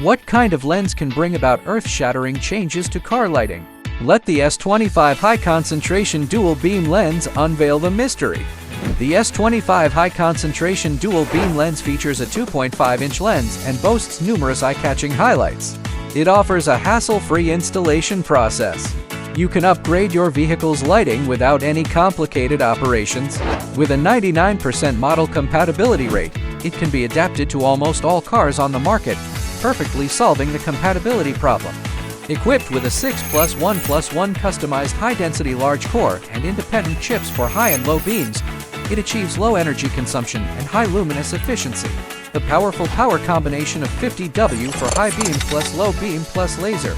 What kind of lens can bring about earth-shattering changes to car lighting? Let the S25 high-concentration dual-beam lens unveil the mystery. The S25 high-concentration dual-beam lens features a 2.5-inch lens and boasts numerous eye-catching highlights. It offers a hassle-free installation process. You can upgrade your vehicle's lighting without any complicated operations. With a 99% model compatibility rate, it can be adapted to almost all cars on the market, perfectly solving the compatibility problem. Equipped with a 6+1+1 customized high-density large core and independent chips for high and low beams, it achieves low energy consumption and high luminous efficiency. The powerful power combination of 50W for high beam plus low beam plus laser,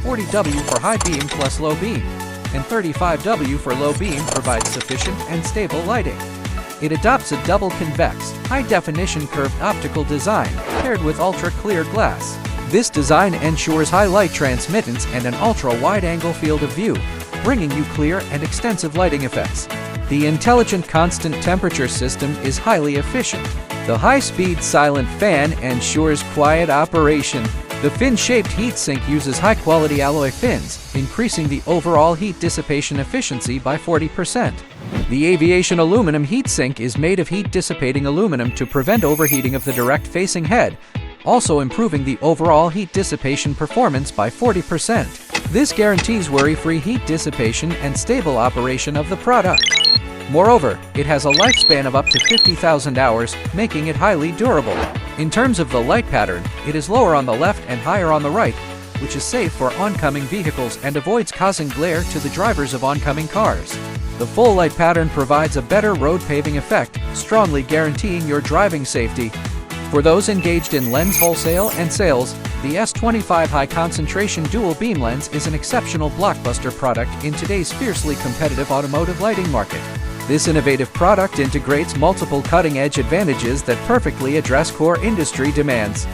40W for high beam plus low beam, and 35W for low beam provides sufficient and stable lighting. It adopts a double convex, high-definition curved optical design paired with ultra-clear glass. This design ensures high light transmittance and an ultra-wide-angle field of view, bringing you clear and extensive lighting effects. The intelligent constant temperature system is highly efficient. The high-speed silent fan ensures quiet operation. The fin-shaped heatsink uses high-quality alloy fins, increasing the overall heat dissipation efficiency by 40%. The aviation aluminum heatsink is made of heat-dissipating aluminum to prevent overheating of the direct-facing head, also improving the overall heat dissipation performance by 40%. This guarantees worry-free heat dissipation and stable operation of the product. Moreover, it has a lifespan of up to 50,000 hours, making it highly durable. In terms of the light pattern, it is lower on the left and higher on the right, which is safe for oncoming vehicles and avoids causing glare to the drivers of oncoming cars. The full light pattern provides a better road paving effect, strongly guaranteeing your driving safety. For those engaged in lens wholesale and sales, the S25 high-concentration dual-beam lens is an exceptional blockbuster product in today's fiercely competitive automotive lighting market. This innovative product integrates multiple cutting-edge advantages that perfectly address core industry demands.